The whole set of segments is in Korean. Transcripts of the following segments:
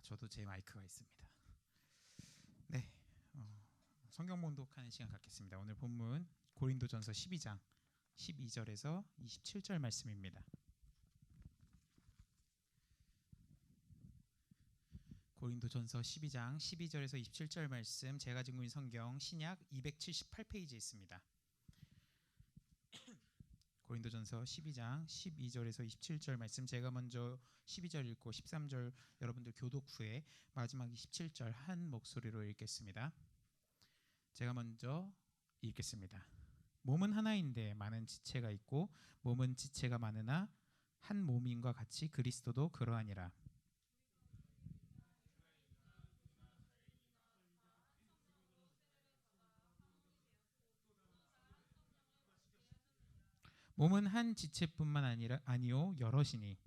저도 제 마이크가 있습니다. 네, 성경 봉독하는 시간 갖겠습니다. 오늘 본문 고린도전서 12장 12절에서 27절 말씀입니다. 고린도전서 12장 12절에서 27절 말씀, 제가 지금 있는 성경 신약 278페이지에 있습니다. 고린도전서 12장 12절에서 27절 말씀, 제가 먼저 12절 읽고 13절 여러분들 교독 후에 마지막 27절 한 목소리로 읽겠습니다. 제가 먼저 읽겠습니다. 몸은 하나인데 많은 지체가 있고 몸은 지체가 많으나 한 몸인과 같이 그리스도도 그러하니라. 몸은 한 지체뿐만 아니요 여럿이니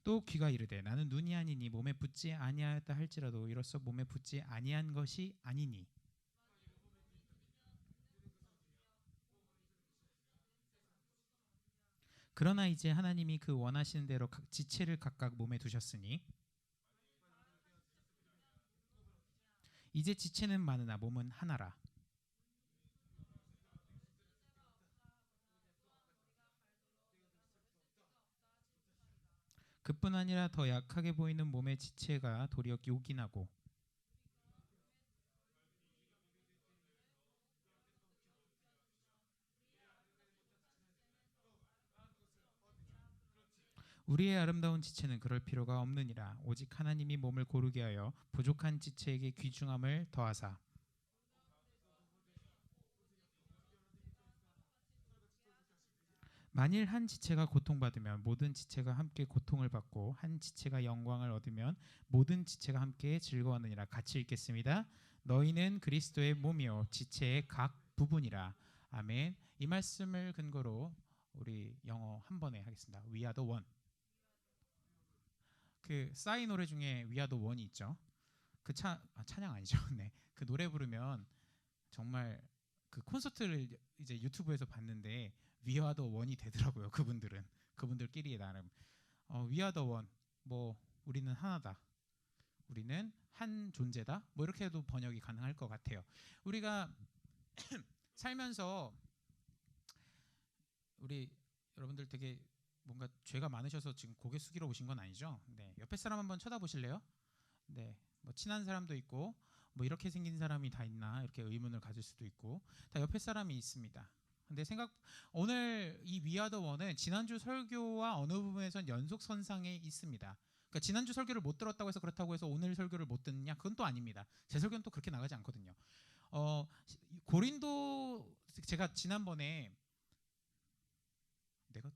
또 귀가 이르되 나는 눈이 아니니 몸에 붙지 아니하였다 할지라도 이로써 몸에 붙지 아니한 것이 아니니. 그러나 이제 하나님이 그 원하시는 대로 지체를 각각 몸에 두셨으니 이제 지체는 많으나 몸은 하나라. 그뿐 아니라 더 약하게 보이는 몸의 지체가 도리어 요긴하고 우리의 아름다운 지체는 그럴 필요가 없느니라. 오직 하나님이 몸을 고르게 하여 부족한 지체에게 귀중함을 더하사 만일 한 지체가 고통받으면 모든 지체가 함께 고통을 받고 한 지체가 영광을 얻으면 모든 지체가 함께 즐거워하느니라. 같이 읽겠습니다. 너희는 그리스도의 몸이요 지체의 각 부분이라. 아멘. 이 말씀을 근거로 우리 영어 한 번에 하겠습니다. We are the one. 그 싸이 노래 중에 We are the one이 있죠. 그 찬양 아니죠. 네. 그 노래 부르면 정말 그 콘서트를 이제 유튜브에서 봤는데 We are the one이 되더라고요. 그분들끼리의 나름 We are the one, 뭐 우리는 하나다, 우리는 한 존재다, 뭐 이렇게 해도 번역이 가능할 것 같아요. 우리가 살면서 우리 여러분들 되게 뭔가 죄가 많으셔서 지금 고개 숙이러 오신 건 아니죠? 네, 옆에 사람 한번 쳐다보실래요? 네, 뭐 친한 사람도 있고 뭐 이렇게 생긴 사람이 다 있나 이렇게 의문을 가질 수도 있고 다 옆에 사람이 있습니다. 근데 오늘 이 We are the one은 지난주 설교와 어느 부분에선 연속선상에 있습니다. 그러니까 지난주 설교를 못 들었다고 해서 그렇다고 해서 오늘 설교를 못 듣느냐? 그건 또 아닙니다. 제 설교는 또 그렇게 나가지 않거든요. 고린도 제가 지난번에 내가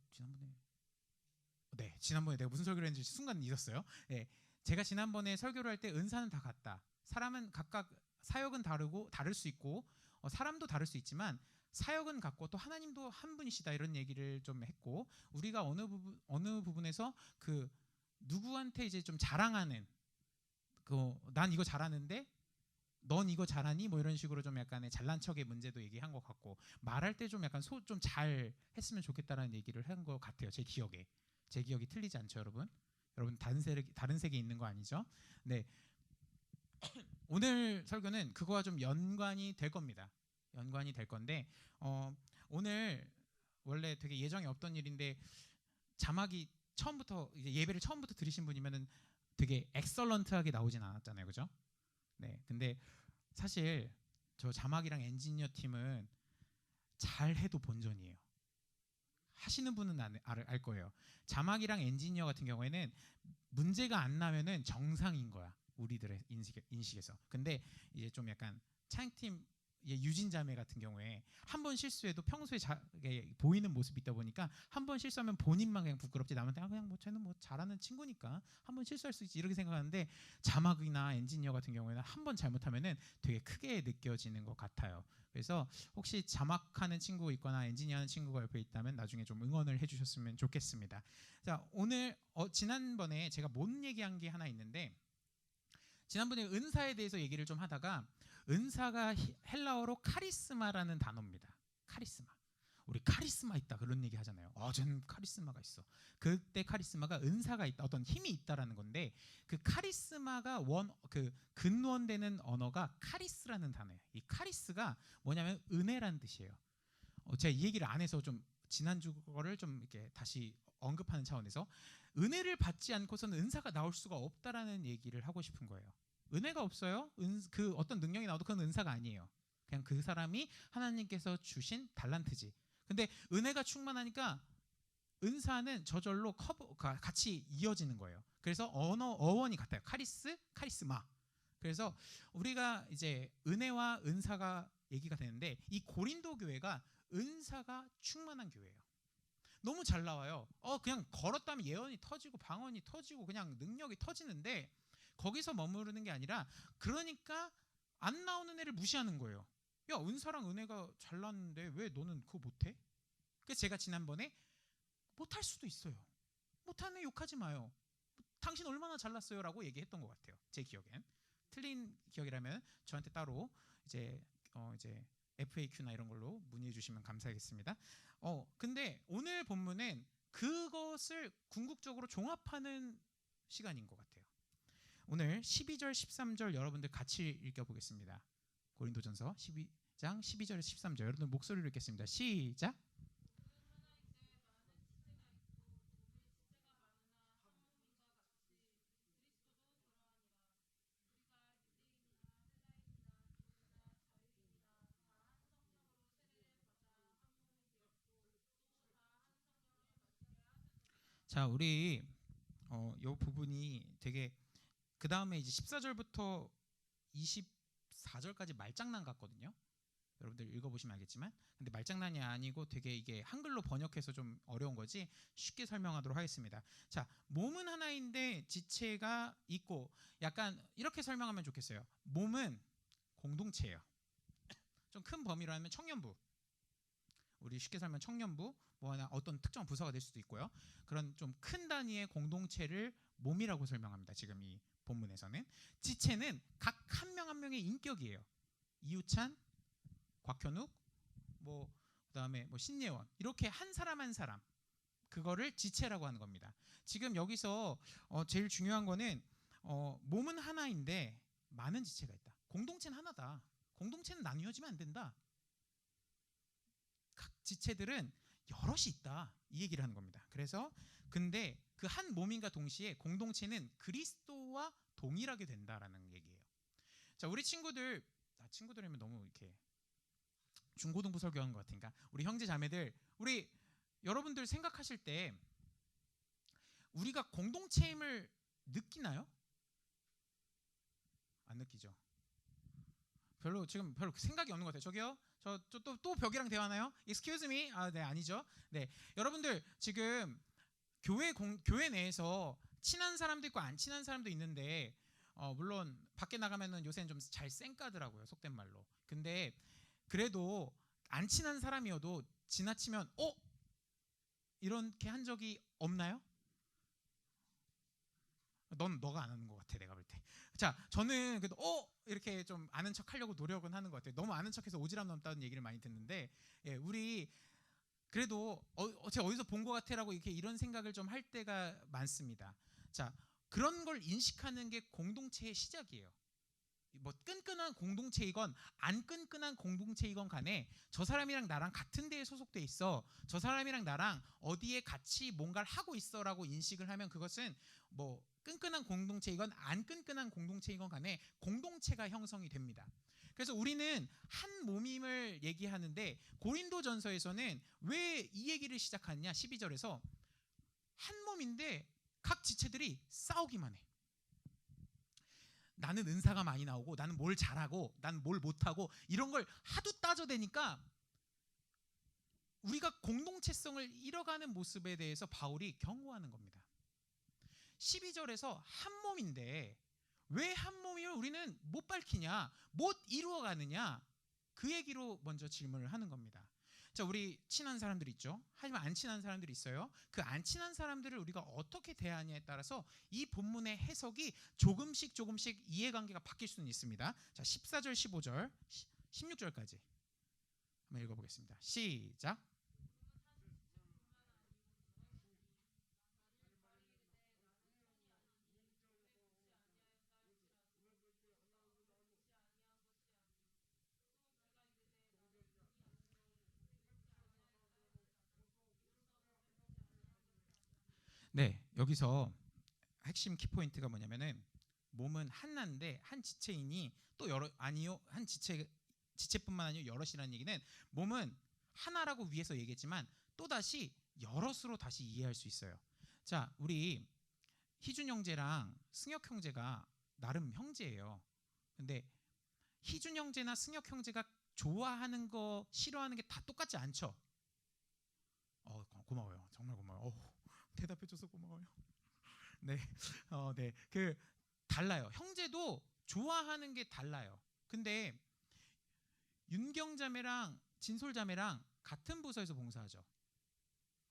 무슨 설교를 했는지 순간 잊었어요. 네, 제가 지난번에 설교를 할 때 은사는 다 같다. 사람은 각각 사역은 다를 수 있고 사람도 다를 수 있지만 사역은 같고 또 하나님도 한 분이시다 이런 얘기를 좀 했고 우리가 어느 부분에서 그 누구한테 이제 좀 자랑하는 난 이거 잘하는데 넌 이거 잘하니? 뭐 이런 식으로 좀 약간의 잘난 척의 문제도 얘기한 것 같고 말할 때 좀 약간 좀 잘 했으면 좋겠다라는 얘기를 한 것 같아요. 제 기억이 틀리지 않죠, 여러분? 여러분 다른 세계에 있는 거 아니죠? 네. 오늘 설교는 그거와 좀 연관이 될 겁니다. 연관이 될 건데 오늘 원래 되게 예정이 없던 일인데 자막이 처음부터 이제 예배를 처음부터 들으신 분이면은 되게 엑설런트하게 나오진 않았잖아요, 그죠? 네, 근데 사실 저 자막이랑 엔지니어 팀은 잘해도 본전이에요. 하시는 분은 알 거예요. 자막이랑 엔지니어 같은 경우에는 문제가 안 나면은 정상인 거야, 우리들의 인식에서. 근데 이제 좀 약간 창팀 유진 자매 같은 경우에 한 번 실수해도 평소에 보이는 모습이 있다 보니까 한 번 실수하면 본인만 그냥 부끄럽지 남한테 그냥 뭐 쟤는 뭐 잘하는 친구니까 한 번 실수할 수 있지 이렇게 생각하는데 자막이나 엔지니어 같은 경우에는 한 번 잘못하면은 되게 크게 느껴지는 것 같아요. 그래서 혹시 자막하는 친구 있거나 엔지니어하는 친구가 옆에 있다면 나중에 좀 응원을 해주셨으면 좋겠습니다. 자, 오늘 지난번에 제가 못 얘기한 게 하나 있는데 지난번에 은사에 대해서 얘기를 좀 하다가 은사가 헬라어로 카리스마라는 단어입니다. 카리스마. 우리 카리스마 있다 그런 얘기 하잖아요. 저는 카리스마가 있어. 그때 카리스마가 은사가 있다, 어떤 힘이 있다라는 건데, 그 카리스마가 그 근원되는 언어가 카리스라는 단어예요. 이 카리스가 뭐냐면 은혜라는 뜻이에요. 제가 이 얘기를 안 해서 좀 지난주 거를 좀 이렇게 다시 언급하는 차원에서 은혜를 받지 않고서는 은사가 나올 수가 없다라는 얘기를 하고 싶은 거예요. 은혜가 없어요? 그 어떤 능력이 나와도 그건 은사가 아니에요. 그냥 그 사람이 하나님께서 주신 달란트지. 근데 은혜가 충만하니까 은사는 저절로 같이 이어지는 거예요. 그래서 어원이 같아요. 카리스마. 그래서 우리가 이제 은혜와 은사가 얘기가 되는데, 이 고린도 교회가 은사가 충만한 교회예요. 너무 잘 나와요. 그냥 걸었다면 예언이 터지고 방언이 터지고 그냥 능력이 터지는데, 거기서 머무르는 게 아니라, 그러니까 안 나오는 애를 무시하는 거예요. 야, 은사랑 은혜가 잘 나왔는데 왜 너는 그거 못해? 그래서 제가 지난번에 못할 수도 있어요. 못하는 애 욕하지 마요. 당신 얼마나 잘났어요 라고 얘기했던 것 같아요. 제 기억엔. 틀린 기억이라면 저한테 따로 이제 FAQ나 이런 걸로 문의해 주시면 감사하겠습니다. 근데 오늘 본문은 그것을 궁극적으로 종합하는 시간인 것 같아요. 오늘 12절 13절 여러분들 같이 읽어보겠습니다. 고린도전서 12장 12절에서 13절 여러분들 목소리로 읽겠습니다. 시작. 자, 우리 이 부분이 되게, 그 다음에 이제 14절부터 24절까지 말장난 같거든요. 여러분들 읽어보시면 알겠지만, 근데 말장난이 아니고 되게 이게 한글로 번역해서 좀 어려운 거지 쉽게 설명하도록 하겠습니다. 자, 몸은 하나인데 지체가 있고, 약간 이렇게 설명하면 좋겠어요. 몸은 공동체예요. 좀 큰 범위로 하면 청년부, 우리 쉽게 설명 청년부, 뭐 하나 어떤 특정 부서가 될 수도 있고요. 그런 좀 큰 단위의 공동체를 몸이라고 설명합니다. 지금 이 본문에서는 지체는 각 한 명 한 명의 인격이에요. 이우찬, 곽현욱, 그다음에 신예원, 이렇게 한 사람 한 사람, 그거를 지체라고 하는 겁니다. 지금 여기서 제일 중요한 거는 몸은 하나인데 많은 지체가 있다. 공동체는 하나다. 공동체는 나뉘어지면 안 된다. 각 지체들은 여럿이 있다, 이 얘기를 하는 겁니다. 그래서 근데 그 한 몸인가 동시에 공동체는 그리스도와 동일하게 된다라는 얘기예요. 자, 우리 친구들이면 너무 이렇게 중고등부 설교한 것 같으니까, 우리 형제 자매들, 우리 여러분들 생각하실 때 우리가 공동체임을 느끼나요? 안 느끼죠? 지금 별로 생각이 없는 것 같아요. 저기요, 또 벽이랑 대화하나요? Excuse me? 네, 아니죠. 네, 여러분들 지금 교회 내에서 친한 사람도 있고 안 친한 사람도 있는데, 물론 밖에 나가면은 요새는 좀 잘 쌩까더라고요, 속된 말로. 근데 그래도 안 친한 사람이어도 지나치면 이렇게 한 적이 없나요? 너가 안 하는 것 같아, 내가 볼 때. 자, 저는 그래도 이렇게 좀 아는 척 하려고 노력은 하는 것 같아요. 너무 아는 척해서 오지랖 넘다는 얘기를 많이 듣는데, 우리 그래도 제가 어디서 본 것 같아라고 이런 생각을 좀 할 때가 많습니다. 자, 그런 걸 인식하는 게 공동체의 시작이에요. 끈끈한 공동체이건 안 끈끈한 공동체이건 간에, 저 사람이랑 나랑 같은 데에 소속돼 있어, 저 사람이랑 나랑 어디에 같이 뭔가를 하고 있어라고 인식을 하면, 그것은 끈끈한 공동체이건 안 끈끈한 공동체이건 간에 공동체가 형성이 됩니다. 그래서 우리는 한 몸임을 얘기하는데, 고린도전서에서는 왜 이 얘기를 시작하느냐, 12절에서 한 몸인데 각 지체들이 싸우기만 해. 나는 은사가 많이 나오고, 나는 뭘 잘하고, 나는 뭘 못하고, 이런 걸 하도 따져대니까 우리가 공동체성을 잃어가는 모습에 대해서 바울이 경고하는 겁니다. 12절에서 한 몸인데 왜 한 몸임을 우리는 못 밝히냐, 못 이루어가느냐, 그 얘기로 먼저 질문을 하는 겁니다. 자, 우리 친한 사람들 있죠. 하지만 안 친한 사람들이 있어요. 그 안 친한 사람들을 우리가 어떻게 대하냐에 따라서 이 본문의 해석이 조금씩 이해관계가 바뀔 수는 있습니다. 자, 14절, 15절, 16절까지 한번 읽어보겠습니다. 시작. 네, 여기서 핵심 키포인트가 뭐냐면은 몸은 하나인데 한 지체인이 또 여러 아니요 한 지체뿐만 아니라 여럿이라는 얘기는 몸은 하나라고 위에서 얘기했지만 또 다시 여럿으로 다시 이해할 수 있어요. 자, 우리 희준 형제랑 승혁 형제가 나름 형제예요. 근데 희준 형제나 승혁 형제가 좋아하는 거 싫어하는 게 다 똑같지 않죠? 고마워요. 정말 고마워요. 대답해줘서 고마워요. 네, 네, 달라요. 형제도 좋아하는 게 달라요. 근데 윤경자매랑 진솔자매랑 같은 부서에서 봉사하죠.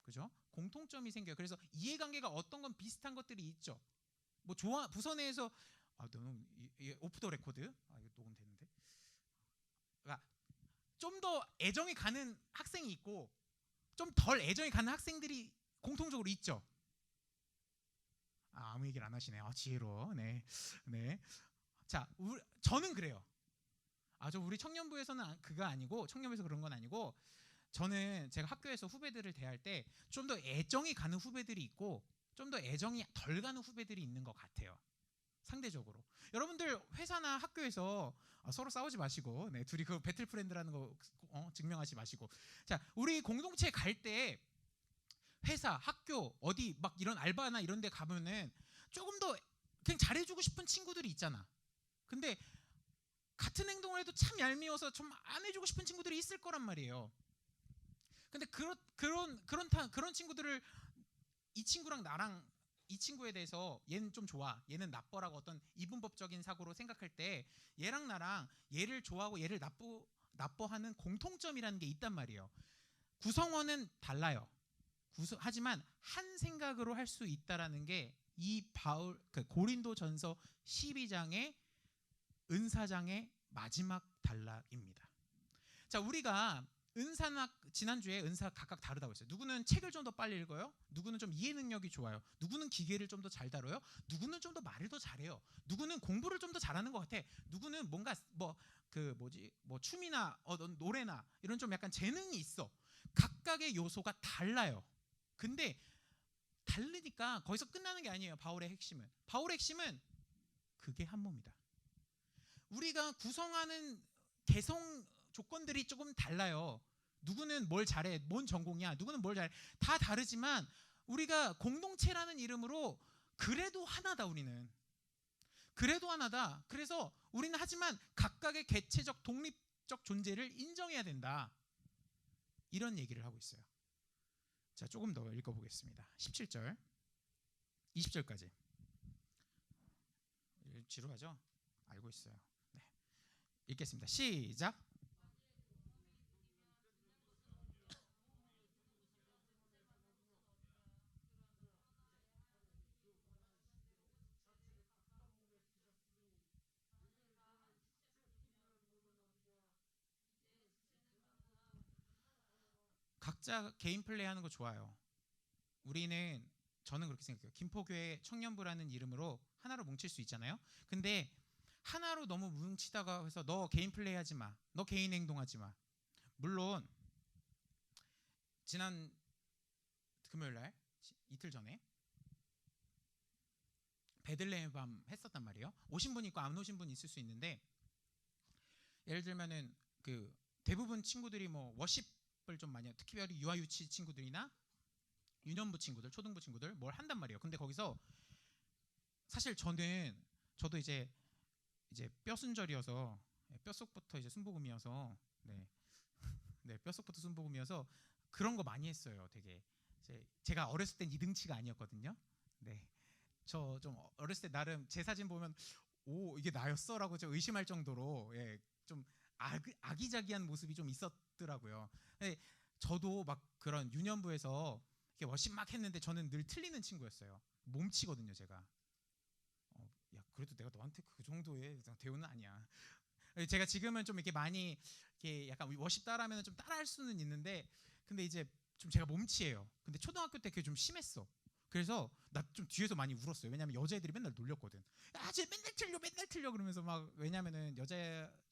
그죠? 공통점이 생겨요. 그래서 이해관계가 어떤 건 비슷한 것들이 있죠. 뭐 부서 내에서 너무 오프 더 레코드. 이거 녹음되는데. 그러니까 좀 더 애정이 가는 학생이 있고 좀 덜 애정이 가는 학생들이 공통적으로 있죠. 아무 얘기를 안 하시네요. 지혜로. 네, 네. 자, 저는 그래요. 저 우리 청년부에서는 그가 아니고 청년부에서 그런 건 아니고 저는 제가 학교에서 후배들을 대할 때 좀 더 애정이 가는 후배들이 있고 좀 더 애정이 덜 가는 후배들이 있는 것 같아요. 상대적으로. 여러분들 회사나 학교에서 서로 싸우지 마시고 둘이 그 배틀 프렌드라는 거 증명하지 마시고 자, 우리 공동체 갈 때 회사, 학교, 어디 막 이런 알바나 이런 데 가면은 조금 더 그냥 잘해주고 싶은 친구들이 있잖아. 근데 같은 행동을 해도 참 얄미워서 좀 안 해주고 싶은 친구들이 있을 거란 말이에요. 근데 그런 친구들을 이 친구랑 나랑 이 친구에 대해서 얘는 좀 좋아, 얘는 나빠라고 어떤 이분법적인 사고로 생각할 때 얘랑 나랑 얘를 좋아하고 얘를 나빠하는 공통점이라는 게 있단 말이에요. 구성원은 달라요. 하지만 한 생각으로 할 수 있다라는 게 이 고린도전서 12장의 은사장의 마지막 단락입니다. 자, 우리가 은사나 지난주에 은사 각각 다르다고 했어요. 누구는 책을 좀 더 빨리 읽어요. 누구는 좀 이해 능력이 좋아요. 누구는 기계를 좀 더 잘 다뤄요. 누구는 좀 더 말을 더 잘해요. 누구는 공부를 좀 더 잘하는 것 같아. 누구는 뭔가 춤이나 노래나 이런 좀 약간 재능이 있어. 각각의 요소가 달라요. 근데 다르니까 거기서 끝나는 게 아니에요. 바울의 핵심은 그게 한 몸이다. 우리가 구성하는 개성 조건들이 조금 달라요. 누구는 뭘 잘해, 뭔 전공이야, 누구는 뭘 잘해, 다 다르지만 우리가 공동체라는 이름으로 그래도 하나다. 우리는 그래도 하나다. 그래서 우리는 하지만 각각의 개체적 독립적 존재를 인정해야 된다. 이런 얘기를 하고 있어요. 자, 조금 더 읽어보겠습니다. 17절 20절까지. 지루하죠? 알고 있어요. 네. 읽겠습니다. 시작. 각자 개인 플레이 하는 거 좋아요. 저는 그렇게 생각해요. 김포교회 청년부라는 이름으로 하나로 뭉칠 수 있잖아요. 근데 하나로 너무 뭉치다가 해서 너 개인 플레이 하지 마, 너 개인 행동하지 마. 물론 지난 금요일날 이틀 전에 베들레헴 밤 했었단 말이에요. 오신 분 있고 안 오신 분 있을 수 있는데 예를 들면은 대부분 친구들이 워십을 좀 많이 해요. 특별히 유아유치 친구들이나 유년부 친구들, 초등부 친구들 뭘 한단 말이에요. 근데 거기서 사실 저도 이제 뼈순절이어서 뼛속부터 이제 순복음이어서 네, 뼛속부터 순복음이어서 그런 거 많이 했어요. 되게 제가 어렸을 땐 이등치가 아니었거든요. 네, 저 좀 어렸을 때 나름 제 사진 보면 이게 나였어라고 좀 의심할 정도로 좀 아기자기한 모습이 좀 있었더라고요. 저도 막 그런 유년부에서 워십 막 했는데 저는 늘 틀리는 친구였어요. 몸치거든요, 제가. 야, 그래도 내가 너한테 그 정도의 대우는 아니야. 제가 지금은 좀 이렇게 많이 이렇게 약간 워십 따라하면 좀 따라할 수는 있는데, 근데 이제 좀 제가 몸치예요. 근데 초등학교 때 그게 좀 심했어. 그래서 나 좀 뒤에서 많이 울었어요. 왜냐면 여자애들이 맨날 놀렸거든. 쟤 맨날 틀려 그러면서 막. 왜냐면은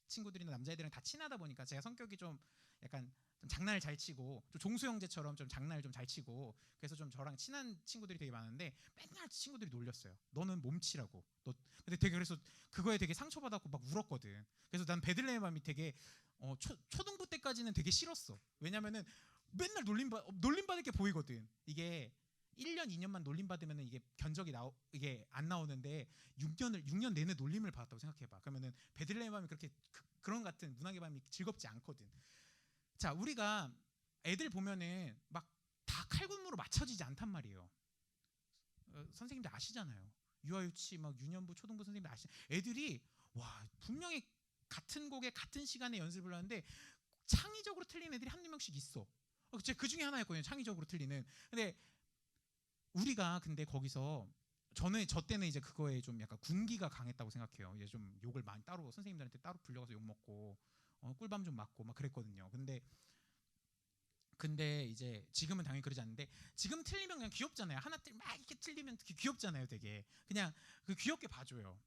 친구들이나 남자애들이랑 다 친하다 보니까 제가 성격이 좀 약간 좀 장난을 잘 치고 좀 종수 형제처럼 좀 장난을 좀 잘 치고 그래서 좀 저랑 친한 친구들이 되게 많은데 맨날 친구들이 놀렸어요. 너는 몸치라고. 너 근데 되게 그래서 그거에 되게 상처받았고 막 울었거든. 그래서 난 베들레헴의 밤이 되게 초등부 때까지는 되게 싫었어. 왜냐면은 맨날 놀림받을 게 보이거든. 이게 1년, 2년만 놀림받으면 이게 이게 안 나오는데 6년 내내 놀림을 받았다고 생각해봐. 그러면은 베들레헴 밤이 그렇게 그런 같은 문학의 밤이 즐겁지 않거든. 자, 우리가 애들 보면은 막 다 칼군무로 맞춰지지 않단 말이에요. 선생님들 아시잖아요. 유아유치 막 유년부 초등부 선생님들 애들이 와 분명히 같은 곡에 같은 시간에 연습을 하는데 창의적으로 틀린 애들이 한두 명씩 있어. 그 중에 하나였거든요. 창의적으로 틀리는. 근데 우리가 근데 거기서 저 때는 이제 그거에 좀 약간 군기가 강했다고 생각해요. 이제 좀 욕을 많이 따로 선생님들한테 따로 불려가서 욕 먹고 꿀밤 좀 맞고 막 그랬거든요. 근데 이제 지금은 당연히 그러지 않는데 지금 틀리면 그냥 귀엽잖아요. 막 이렇게 틀리면 귀엽잖아요. 되게 그냥 그 귀엽게 봐줘요.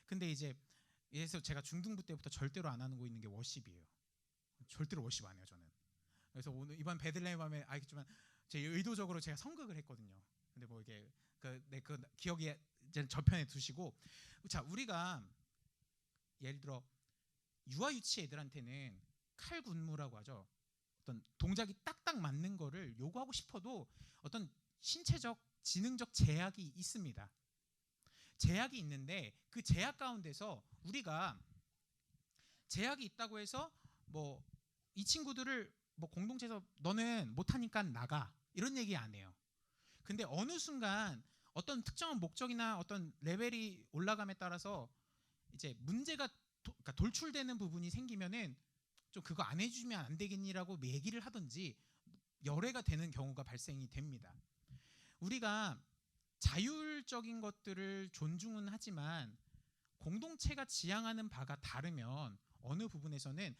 근데 이제 그래서 제가 중등부 때부터 절대로 안 하는 거 있는 게 워십이에요. 절대로 워십 안 해요 저는. 그래서 오늘 이번 베들레헴 밤에 알겠지만 제 의도적으로 제가 성극을 했거든요. 근데 뭐 이게 그 기억이 이제 저편에 두시고 자 우리가 예를 들어 유아유치 애들한테는 칼군무라고 하죠. 어떤 동작이 딱딱 맞는 거를 요구하고 싶어도 어떤 신체적 지능적 제약이 있습니다. 제약이 있는데 그 제약 가운데서 우리가 제약이 있다고 해서 뭐 이 친구들을 뭐 공동체에서 너는 못하니까 나가 이런 얘기 안 해요. 근데 어느 순간 어떤 특정한 목적이나 어떤 레벨이 올라감에 따라서 이제 문제가 그러니까 돌출되는 부분이 생기면은 좀 그거 안 해주면 안 되겠니라고 얘기를 하든지 열애가 되는 경우가 발생이 됩니다. 우리가 자율적인 것들을 존중은 하지만 공동체가 지향하는 바가 다르면 어느 부분에서는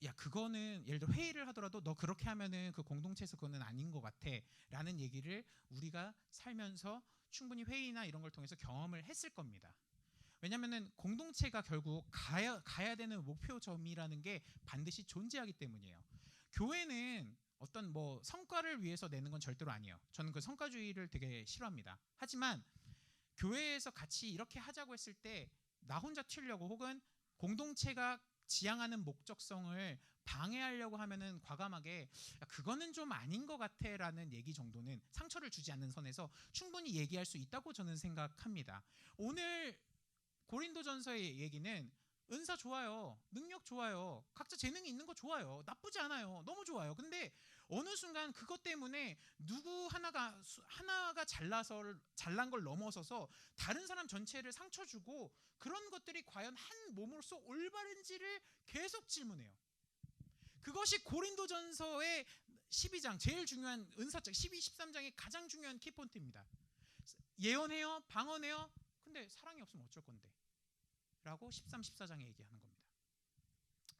야 그거는 예를 들어 회의를 하더라도 너 그렇게 하면은 그 공동체에서 그거는 아닌 것 같아 라는 얘기를 우리가 살면서 충분히 회의나 이런 걸 통해서 경험을 했을 겁니다. 왜냐면은 공동체가 결국 가야 되는 목표점이라는 게 반드시 존재하기 때문이에요. 교회는 어떤 뭐 성과를 위해서 내는 건 절대로 아니에요. 저는 그 성과주의를 되게 싫어합니다. 하지만 교회에서 같이 이렇게 하자고 했을 때 나 혼자 튀려고 혹은 공동체가 지향하는 목적성을 방해하려고 하면은 과감하게 그거는 좀 아닌 것 같아라는 얘기 정도는 상처를 주지 않는 선에서 충분히 얘기할 수 있다고 저는 생각합니다. 오늘 고린도전서의 얘기는 은사 좋아요. 능력 좋아요. 각자 재능이 있는 거 좋아요. 나쁘지 않아요. 너무 좋아요. 근데 어느 순간 그것 때문에 누구 하나가 잘난 걸 넘어서서 다른 사람 전체를 상처 주고 그런 것들이 과연 한 몸으로서 올바른지를 계속 질문해요. 그것이 고린도전서의 12장 제일 중요한 은사책 12, 13장의 가장 중요한 키포인트입니다. 예언해요? 방언해요? 근데 사랑이 없으면 어쩔 건데? 라고 13, 14장에 얘기하는 겁니다.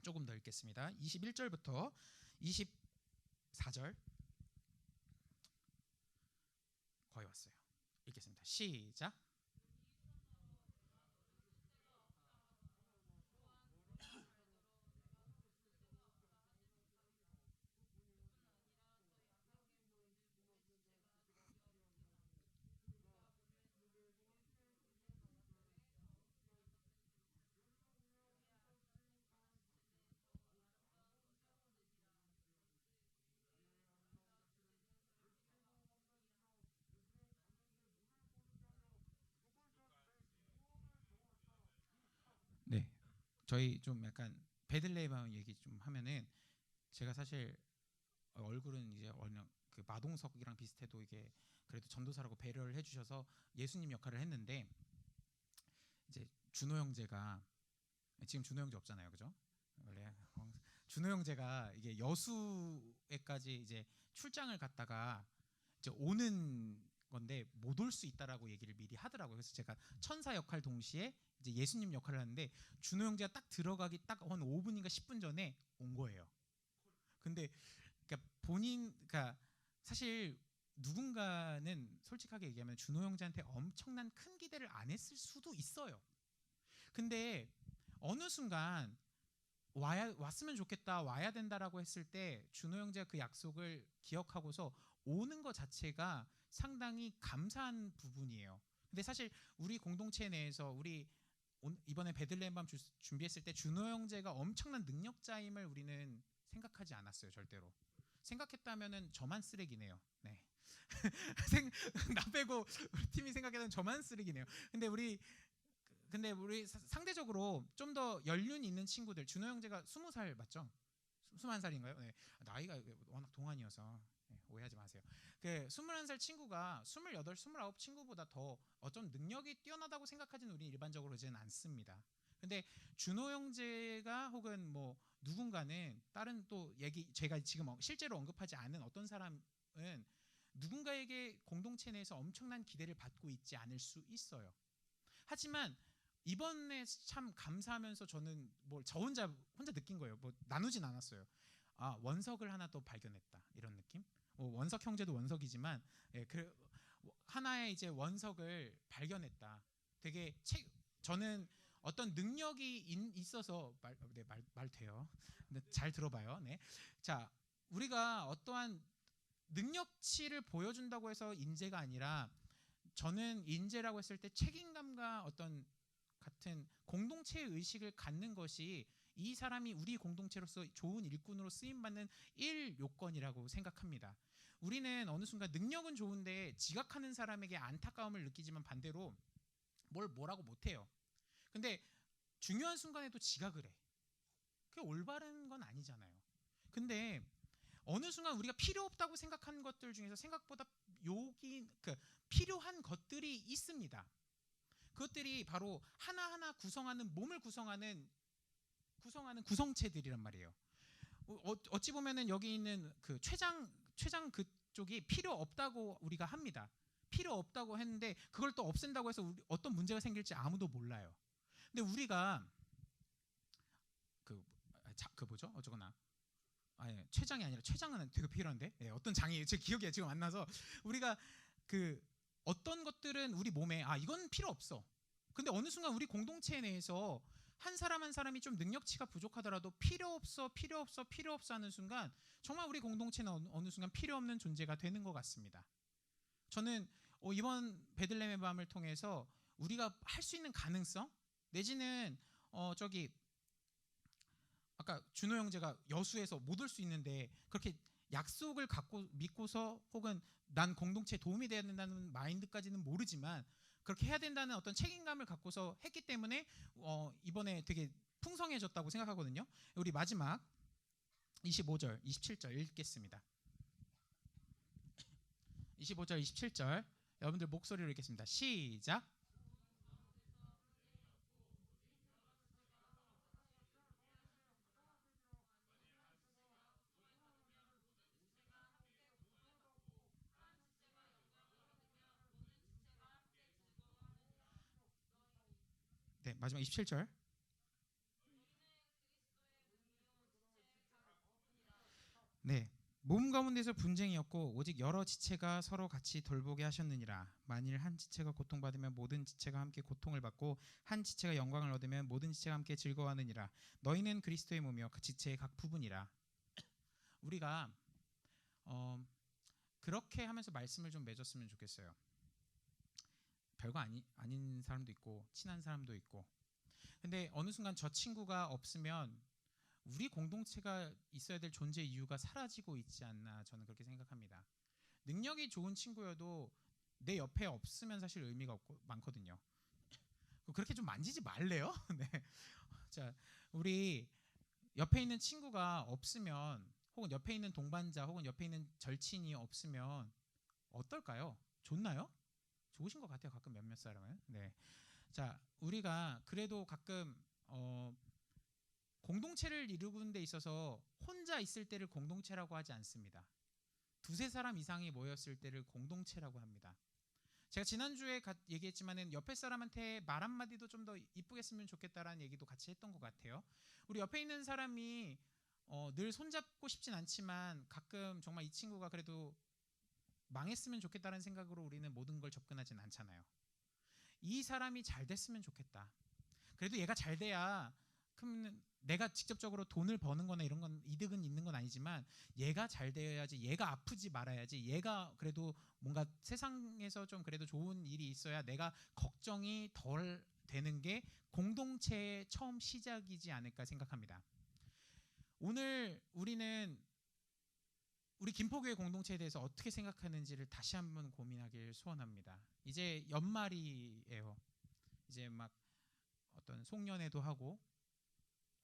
조금 더 읽겠습니다. 21절부터 24절 거의 왔어요. 읽겠습니다. 시작. 네, 저희 좀 약간 베들레헴 얘기 좀 하면은 제가 사실 얼굴은 이제 워낙 그 마동석이랑 비슷해도 이게 그래도 전도사라고 배려를 해주셔서 예수님 역할을 했는데 이제 준호 형제가 지금 준호 형제 없잖아요, 그죠? 원래 준호 형제가 이게 여수에까지 이제 출장을 갔다가 이제 오는 건데 못 올 수 있다라고 얘기를 미리 하더라고요. 그래서 제가 천사 역할 동시에 이제 예수님 역할을 하는데 준호 형제가 딱 들어가기 딱 한 5분인가 10분 전에 온 거예요. 근데 그러니까 사실 누군가는 솔직하게 얘기하면 준호 형제한테 엄청난 큰 기대를 안 했을 수도 있어요. 근데 어느 순간 왔으면 좋겠다, 와야 된다라고 했을 때 준호 형제가 그 약속을 기억하고서 오는 것 자체가 상당히 감사한 부분이에요. 근데 사실 우리 공동체 내에서 우리 이번에 베들레헴 밤 준비했을 때 준호 형제가 엄청난 능력자임을 우리는 생각하지 않았어요. 절대로. 생각했다면은 저만 쓰레기네요. 네. 나 빼고 우리 팀이 생각해도 저만 쓰레기네요. 근데 우리 상대적으로 좀 더 연륜 있는 친구들, 준호 형제가 20살 맞죠? 21살인가요? 네. 나이가 워낙 동안이어서 오해하지 마세요. 그 21살 친구가 28, 29 친구보다 더 어쩜 능력이 뛰어나다고 생각하지는 우리 일반적으로 이제는 않습니다. 근데 준호 형제가 혹은 뭐 누군가는 다른 또 제가 지금 실제로 언급하지 않은 어떤 사람은 누군가에게 공동체 내에서 엄청난 기대를 받고 있지 않을 수 있어요. 하지만 이번에 참 감사하면서 저는 저 혼자 느낀 거예요. 뭐 나누진 않았어요. 아, 원석을 하나 또 발견했다, 이런 느낌. 원석 형제도 원석이지만 하나의 이제 원석을 발견했다. 되게 저는 어떤 능력이 있어서 말 돼요. 근데 잘 들어봐요. 네. 자, 우리가 어떠한 능력치를 보여준다고 해서 인재가 아니라, 저는 인재라고 했을 때 책임감과 어떤 같은 공동체 의식을 갖는 것이 이 사람이 우리 공동체로서 좋은 일꾼으로 쓰임받는 1요건이라고 생각합니다. 우리는 어느 순간 능력은 좋은데 지각하는 사람에게 안타까움을 느끼지만 반대로 뭐라고 못해요. 근데 중요한 순간에도 지각을 해. 그게 올바른 건 아니잖아요. 근데 어느 순간 우리가 필요 없다고 생각하는 것들 중에서 생각보다 필요한 것들이 있습니다. 그것들이 바로 하나하나 몸을 구성하는 구성체들이란 말이에요. 어찌 보면은 여기 있는 그 췌장 그쪽이 필요 없다고 우리가 합니다. 필요 없다고 했는데 그걸 또 없앤다고 해서 어떤 문제가 생길지 아무도 몰라요. 근데 우리가 뭐죠? 어쩌거나 췌장이 아니라 췌장은 되게 필요한데 어떤 장이 제 기억이 지금 안 나서 우리가 어떤 것들은 우리 몸에 이건 필요 없어. 근데 어느 순간 우리 공동체 내에서 한 사람 한 사람이 좀 능력치가 부족하더라도 필요 없어 하는 순간 정말 우리 공동체는 어느 순간 필요 없는 존재가 되는 것 같습니다. 저는 이번 베들레헴의 밤을 통해서 우리가 할 수 있는 가능성 내지는 아까 준호 형제가 여수에서 못 올 수 있는데 그렇게 약속을 갖고 믿고서 혹은 난 공동체에 도움이 돼야 된다는 마인드까지는 모르지만 그렇게 해야 된다는 어떤 책임감을 갖고서 했기 때문에 이번에 되게 풍성해졌다고 생각하거든요. 우리 마지막 25절, 27절 읽겠습니다. 25절, 27절 여러분들 목소리로 읽겠습니다. 시작. 네, 마지막 27절. 네, 몸 가운데서 분쟁이 없고 오직 여러 지체가 서로 같이 돌보게 하셨느니라. 만일 한 지체가 고통받으면 모든 지체가 함께 고통을 받고 한 지체가 영광을 얻으면 모든 지체가 함께 즐거워하느니라. 너희는 그리스도의 몸이요 그 지체의 각 부분이라. 우리가 그렇게 하면서 말씀을 좀 맺었으면 좋겠어요. 별거 아닌 사람도 있고 친한 사람도 있고. 근데 어느 순간 저 친구가 없으면 우리 공동체가 있어야 될 존재 이유가 사라지고 있지 않나, 저는 그렇게 생각합니다. 능력이 좋은 친구여도 내 옆에 없으면 사실 의미가 많거든요. 그렇게 좀 만지지 말래요? 네. 자, 우리 옆에 있는 친구가 없으면 혹은 옆에 있는 동반자 혹은 옆에 있는 절친이 없으면 어떨까요? 좋나요? 좋으신 것 같아요. 가끔 몇몇 사람은. 네. 자, 우리가 그래도 가끔 공동체를 이루는 데 있어서 혼자 있을 때를 공동체라고 하지 않습니다. 두세 사람 이상이 모였을 때를 공동체라고 합니다. 제가 지난주에 얘기했지만은 옆에 사람한테 말 한마디도 좀 더 이쁘게 했으면 좋겠다라는 얘기도 같이 했던 것 같아요. 우리 옆에 있는 사람이 늘 손잡고 싶진 않지만 가끔 정말 이 친구가 그래도 망했으면 좋겠다는 생각으로 우리는 모든 걸 접근하진 않잖아요. 이 사람이 잘 됐으면 좋겠다. 그래도 얘가 잘 돼야 그러면 내가 직접적으로 돈을 버는 거나 이런 건 이득은 있는 건 아니지만 얘가 잘 되어야지, 얘가 아프지 말아야지, 얘가 그래도 뭔가 세상에서 좀 그래도 좋은 일이 있어야 내가 걱정이 덜 되는 게 공동체의 처음 시작이지 않을까 생각합니다. 오늘 우리는 우리 김포교회 공동체에 대해서 어떻게 생각하는지를 다시 한번 고민하길 소원합니다. 이제 연말이에요. 이제 막 어떤 송년회도 하고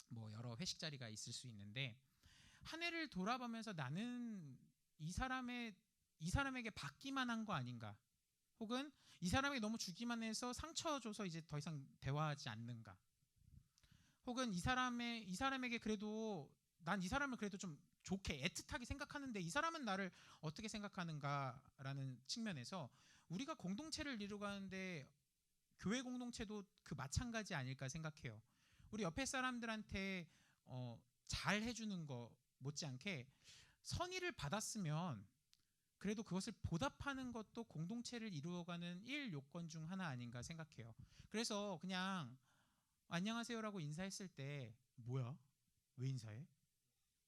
뭐 여러 회식 자리가 있을 수 있는데, 한 해를 돌아보면서 나는 이 사람에게 받기만 한 거 아닌가, 혹은 이 사람에게 너무 주기만 해서 상처 줘서 이제 더 이상 대화하지 않는가, 혹은 이 사람에게 그래도 난 이 사람을 그래도 좀 좋게 애틋하게 생각하는데 이 사람은 나를 어떻게 생각하는가라는 측면에서 우리가 공동체를 이루가는데 교회 공동체도 그 마찬가지 아닐까 생각해요. 우리 옆에 사람들한테 잘 해주는 거 못지않게 선의를 받았으면 그래도 그것을 보답하는 것도 공동체를 이루어가는 일 요건 중 하나 아닌가 생각해요. 그래서 그냥 안녕하세요라고 인사했을 때 뭐야? 왜 인사해?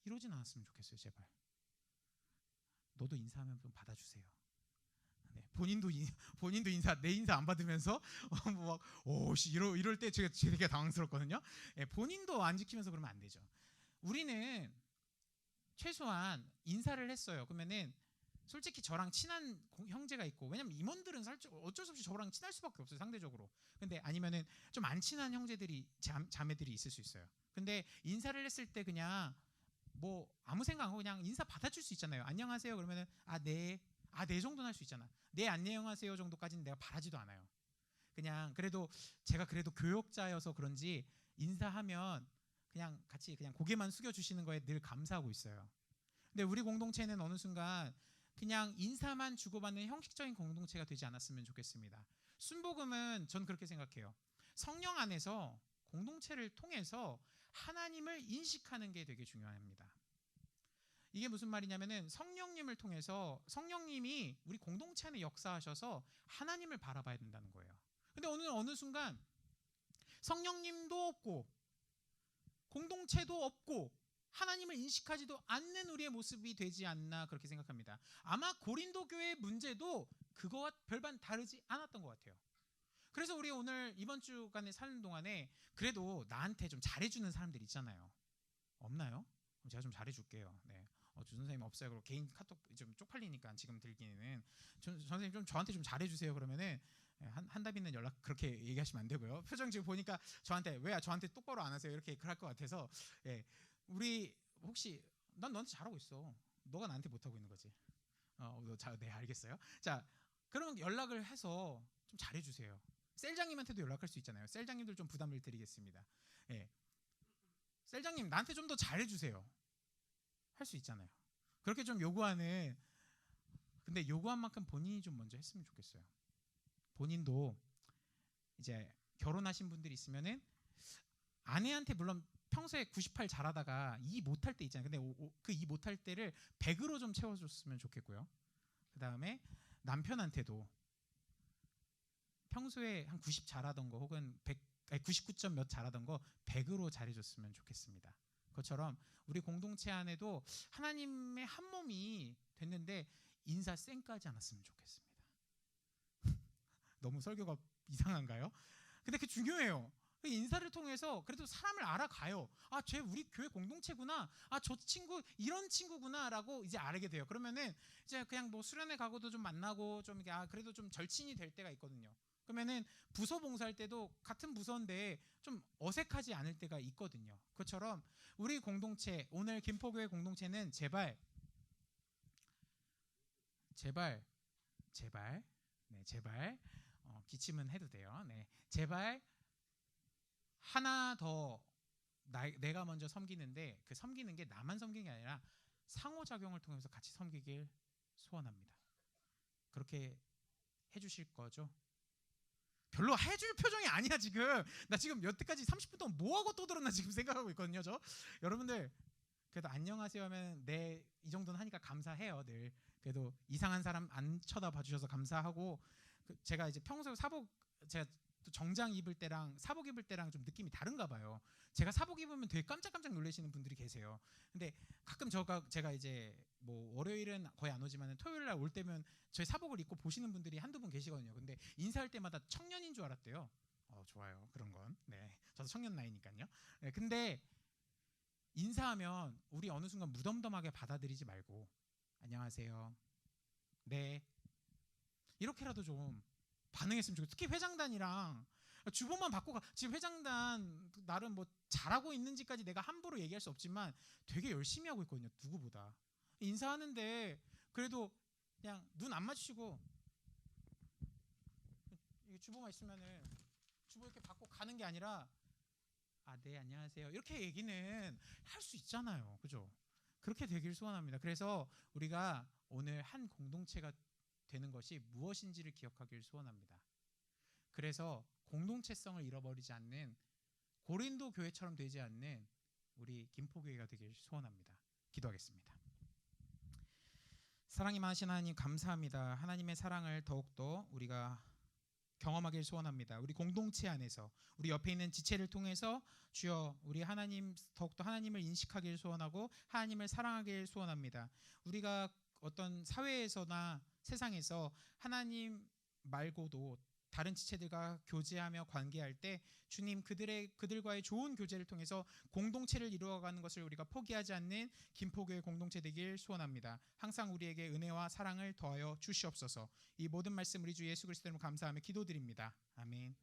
이러진 않았으면 좋겠어요. 제발. 너도 인사하면 좀 받아주세요. 네, 본인도 인사, 내 인사 안 받으면서 막 오씨 이럴 때 제가 되게 당황스럽거든요. 네, 본인도 안 지키면서 그러면 안 되죠. 우리는 최소한 인사를 했어요. 그러면은 솔직히 저랑 친한 형제가 있고, 왜냐면 임원들은 어쩔 수 없이 저랑 친할 수밖에 없어요, 상대적으로. 근데 아니면은 좀 안 친한 형제들이 자매들이 있을 수 있어요. 근데 인사를 했을 때 그냥 뭐 아무 생각 안 하고 그냥 인사 받아줄 수 있잖아요. 안녕하세요 그러면은 네 정도는 할 수 있잖아. 네 안녕하세요 정도까지는 내가 바라지도 않아요. 그냥 그래도 제가 그래도 교역자여서 그런지 인사하면 그냥 같이 그냥 고개만 숙여주시는 거에 늘 감사하고 있어요. 근데 우리 공동체는 어느 순간 그냥 인사만 주고받는 형식적인 공동체가 되지 않았으면 좋겠습니다. 순복음은 전 그렇게 생각해요. 성령 안에서 공동체를 통해서 하나님을 인식하는 게 되게 중요합니다. 이게 무슨 말이냐면은 성령님을 통해서 성령님이 우리 공동체 안에 역사하셔서 하나님을 바라봐야 된다는 거예요. 근데 어느 순간 성령님도 없고 공동체도 없고 하나님을 인식하지도 않는 우리의 모습이 되지 않나 그렇게 생각합니다. 아마 고린도 교회의 문제도 그거와 별반 다르지 않았던 것 같아요. 그래서 우리 오늘 이번 주간에 사는 동안에 그래도 나한테 좀 잘해주는 사람들 있잖아요. 없나요? 그럼 제가 좀 잘해줄게요. 네. 주 선생님 없어요. 그리고 개인 카톡 좀 쪽팔리니까 지금 들기는 선생님 좀 저한테 좀 잘해주세요. 그러면은 한답이는 연락 그렇게 얘기하시면 안 되고요. 표정 지금 보니까 저한테 왜 저한테 똑바로 안 하세요? 이렇게 그럴 것 같아서, 예. 우리 혹시 난 너한테 잘하고 있어. 너가 나한테 못하고 있는 거지. 네 알겠어요. 자, 그러면 연락을 해서 좀 잘해주세요. 셀장님한테도 연락할 수 있잖아요. 셀장님들 좀 부담을 드리겠습니다. 예. 셀장님 나한테 좀 더 잘해주세요. 할 수 있잖아요. 그렇게 좀 요구하는, 근데 요구한 만큼 본인이 좀 먼저 했으면 좋겠어요. 본인도 이제 결혼하신 분들이 있으면은 아내한테 물론 평소에 98 잘하다가 2 못할 때 있잖아요. 근데 그 2 못할 때를 100으로 좀 채워줬으면 좋겠고요. 그 다음에 남편한테도 평소에 한 90 잘하던 거 혹은 99점 몇 잘하던 거 100으로 잘해줬으면 좋겠습니다. 그것처럼 우리 공동체 안에도 하나님의 한 몸이 됐는데 인사 쌩까지 않았으면 좋겠습니다. 너무 설교가 이상한가요? 근데 그게 중요해요. 인사를 통해서 그래도 사람을 알아가요. 쟤 우리 교회 공동체구나. 저 친구 이런 친구구나라고 이제 알게 돼요. 그러면은 이제 그냥 뭐 수련회 가고도 좀 만나고 좀 이게 그래도 좀 절친이 될 때가 있거든요. 그러면은 부서 봉사할 때도 같은 부서인데 좀 어색하지 않을 때가 있거든요. 그것처럼 우리 공동체, 오늘 김포교회 공동체는 제발 기침은 해도 돼요. 네, 제발 하나 더 내가 먼저 섬기는데 그 섬기는 게 나만 섬기는 게 아니라 상호작용을 통해서 같이 섬기길 소원합니다. 그렇게 해주실 거죠? 별로 해줄 표정이 아니야 지금. 나 지금 여태까지 30분 동안 뭐하고 떠들었나 지금 생각하고 있거든요. 여러분들 그래도 안녕하세요 하면 이 정도는 하니까 감사해요. 늘 그래도 이상한 사람 안 쳐다봐 주셔서 감사하고, 제가 이제 평소 사복 제가 또 정장 입을 때랑 사복 입을 때랑 좀 느낌이 다른가 봐요. 제가 사복 입으면 되게 깜짝깜짝 놀라시는 분들이 계세요. 근데 가끔 제가 이제 뭐 월요일은 거의 안 오지만 토요일 날 올 때면 저희 사복을 입고 보시는 분들이 한두 분 계시거든요. 근데 인사할 때마다 청년인 줄 알았대요. 좋아요. 그런 건. 네. 저도 청년 나이니까요. 네, 근데 인사하면 우리 어느 순간 무덤덤하게 받아들이지 말고 안녕하세요. 네. 이렇게라도 좀 반응했으면 좋겠어요. 특히 회장단이랑 주보만 받고 지금 회장단 나름 뭐 잘하고 있는지까지 내가 함부로 얘기할 수 없지만 되게 열심히 하고 있거든요. 누구보다. 인사하는데 그래도 그냥 눈 안 마주치고 주보만 있으면은 주보 이렇게 받고 가는 게 아니라 네, 안녕하세요. 이렇게 얘기는 할 수 있잖아요. 그죠? 그렇게 되길 소원합니다. 그래서 우리가 오늘 한 공동체가 되는 것이 무엇인지를 기억하길 소원합니다. 그래서 공동체성을 잃어버리지 않는 고린도 교회처럼 되지 않는 우리 김포교회가 되길 소원합니다. 기도하겠습니다. 사랑이 많으신 하나님 감사합니다. 하나님의 사랑을 더욱더 우리가 경험하길 소원합니다. 우리 공동체 안에서 우리 옆에 있는 지체를 통해서 주여 우리 하나님 더욱더 하나님을 인식하길 소원하고 하나님을 사랑하길 소원합니다. 우리가 어떤 사회에서나 세상에서 하나님 말고도 다른 지체들과 교제하며 관계할 때 주님 그들과의 좋은 교제를 통해서 공동체를 이루어가는 것을 우리가 포기하지 않는 김포교회 공동체 되길 소원합니다. 항상 우리에게 은혜와 사랑을 더하여 주시옵소서. 이 모든 말씀 우리 주 예수 그리스도 이름으로 감사하며 기도드립니다. 아멘.